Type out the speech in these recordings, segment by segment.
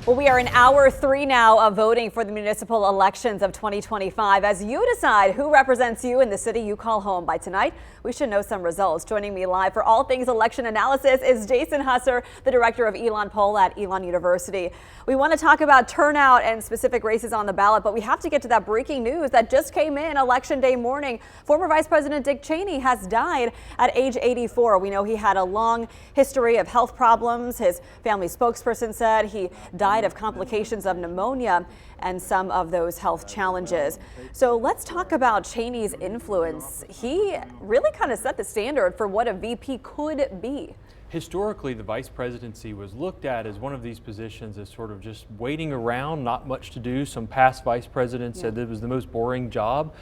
Well, we are in hour 3 now of voting for the municipal elections of 2025 as you decide who represents you in the city you call home. By tonight, we should know some results. Joining me live for all things election analysis is Jason Husser, the director of Elon Poll at Elon University. We want to talk about turnout and specific races on the ballot, but we have to get to that breaking news that just came in Election Day morning. Former Vice President Dick Cheney has died at age 84. We know he had a long history of health problems. His family spokesperson said he died of complications of pneumonia and some of those health challenges. So let's talk about Cheney's influence. He really kind of set the standard for what a VP could be. Historically, the vice presidency was looked at as one of these positions as sort of just waiting around, not much to do. Some past vice presidents said it was the most boring job.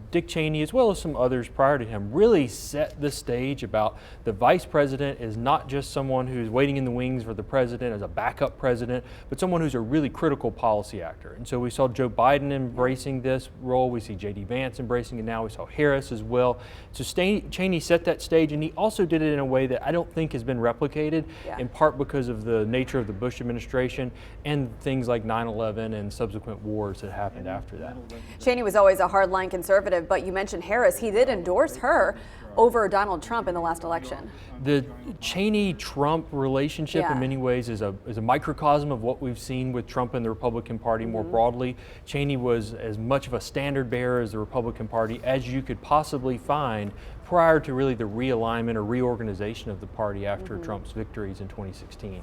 Dick Cheney, as well as some others prior to him, really set the stage about the vice president is not just someone who's waiting in the wings for the president as a backup president, but someone who's a really critical policy actor. And so we saw Joe Biden embracing this role. We see J.D. Vance embracing it now. We saw Harris as well. So Cheney set that stage, and he also did it in a way that I don't think has been replicated, in part because of the nature of the Bush administration and things like 9/11 and subsequent wars that happened after that. Cheney was always a hardline conservative, but you mentioned Harris. He did endorse her over Donald Trump in the last election. The Cheney-Trump relationship in many ways is a microcosm of what we've seen with Trump and the Republican Party more broadly. Cheney was as much of a standard bearer as the Republican Party as you could possibly find prior to really the realignment or reorganization of the party after Trump's victories in 2016.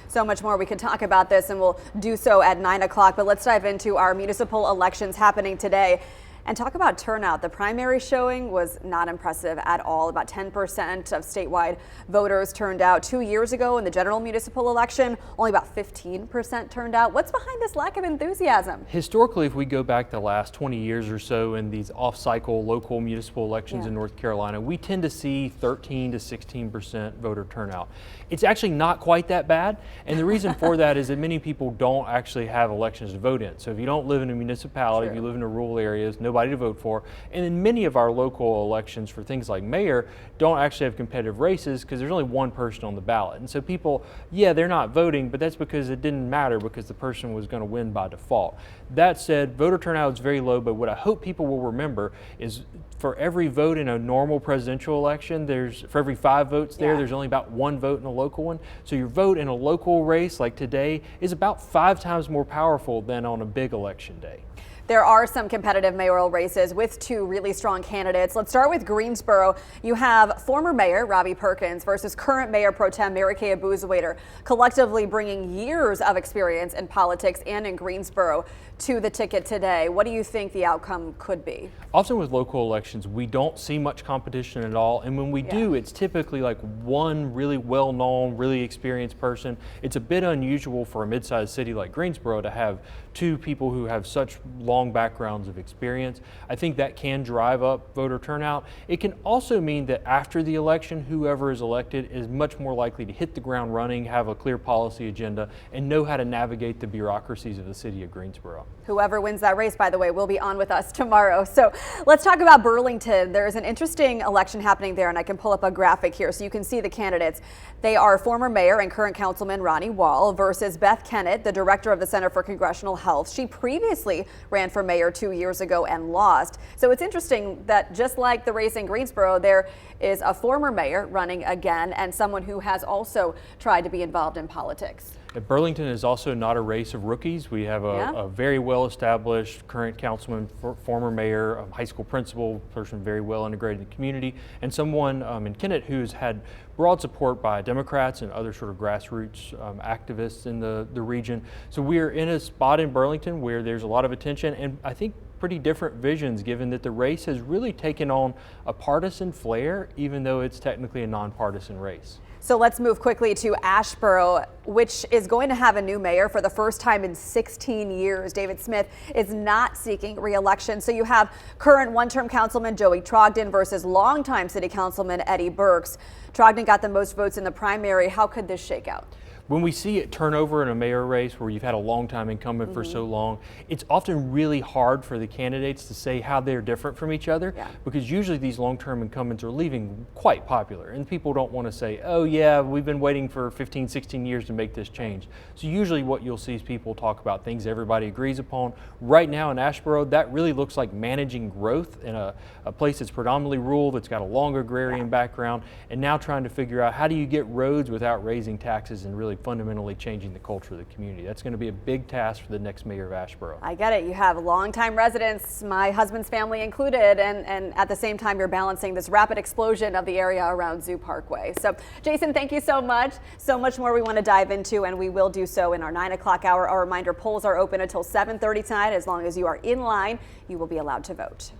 So much more we could talk about this, and we'll do so at 9 o'clock. But let's dive into our municipal elections happening today and talk about turnout. The primary showing was not impressive at all. About 10% of statewide voters turned out. 2 years ago in the general municipal election, only about 15% turned out. What's behind this lack of enthusiasm? Historically, if we go back the last 20 years or so in these off-cycle local municipal elections in North Carolina, we tend to see 13 to 16% voter turnout. It's actually not quite that bad, and the reason for that is that many people don't actually have elections to vote in. So if you don't live in a municipality, if you live in rural areas, nobody to vote for, and then many of our local elections for things like mayor don't actually have competitive races because there's only one person on the ballot. And so people, they're not voting, but that's because it didn't matter because the person was going to win by default. That said, voter turnout is very low, but what I hope people will remember is for every vote in a normal presidential election, for every 5 votes there's only about 1 vote in a local one. So your vote in a local race like today is about 5 times more powerful than on a big election day. There are some competitive mayoral races with 2 really strong candidates. Let's start with Greensboro. You have former mayor Robbie Perkins versus current mayor pro tem Mary Kay Abuzawader, collectively bringing years of experience in politics and in Greensboro to the ticket today. What do you think the outcome could be? Often with local elections, we don't see much competition at all. And when we do, it's typically like one really well-known, really experienced person. It's a bit unusual for a mid-sized city like Greensboro to have 2 people who have such long backgrounds of experience. I think that can drive up voter turnout. It can also mean that after the election, whoever is elected is much more likely to hit the ground running, have a clear policy agenda, and know how to navigate the bureaucracies of the city of Greensboro. Whoever wins that race, by the way, will be on with us tomorrow. So let's talk about Burlington. There's an interesting election happening there, and I can pull up a graphic here so you can see the candidates. They are former mayor and current councilman Ronnie Wall versus Beth Kennett, the director of the Center for Congressional Health. She previously ran for mayor 2 years ago and lost. So it's interesting that just like the race in Greensboro, there is a former mayor running again and someone who has also tried to be involved in politics. Burlington is also not a race of rookies. We have a very well-established current councilman, former mayor, high school principal, person very well integrated in the community, and someone in Kennett who's had broad support by Democrats and other sort of grassroots activists in the region. So we're in a spot in Burlington where there's a lot of attention and I think pretty different visions, given that the race has really taken on a partisan flair, even though it's technically a nonpartisan race. So let's move quickly to Asheboro, which is going to have a new mayor for the first time in 16 years. David Smith is not seeking re-election. So you have current one-term councilman Joey Trogdon versus longtime city councilman Eddie Burks. Trogdon got the most votes in the primary. How could this shake out? When we see it turnover in a mayor race where you've had a long time incumbent for so long, it's often really hard for the candidates to say how they're different from each other, because usually these long-term incumbents are leaving quite popular, and people don't want to say, oh yeah, we've been waiting for 15, 16 years to make this change. So usually what you'll see is people talk about things everybody agrees upon. Right now in Asheboro, that really looks like managing growth in a place that's predominantly rural, that's got a long agrarian background, and now trying to figure out how do you get roads without raising taxes and really fundamentally changing the culture of the community. That's going to be a big task for the next mayor of Asheboro. I get it. You have longtime residents, my husband's family included, and at the same time you're balancing this rapid explosion of the area around Zoo Parkway. So Jason, thank you so much. So much more we want to dive into, and we will do so in our 9 o'clock hour. Our reminder, polls are open until 7:30 tonight. As long as you are in line, you will be allowed to vote.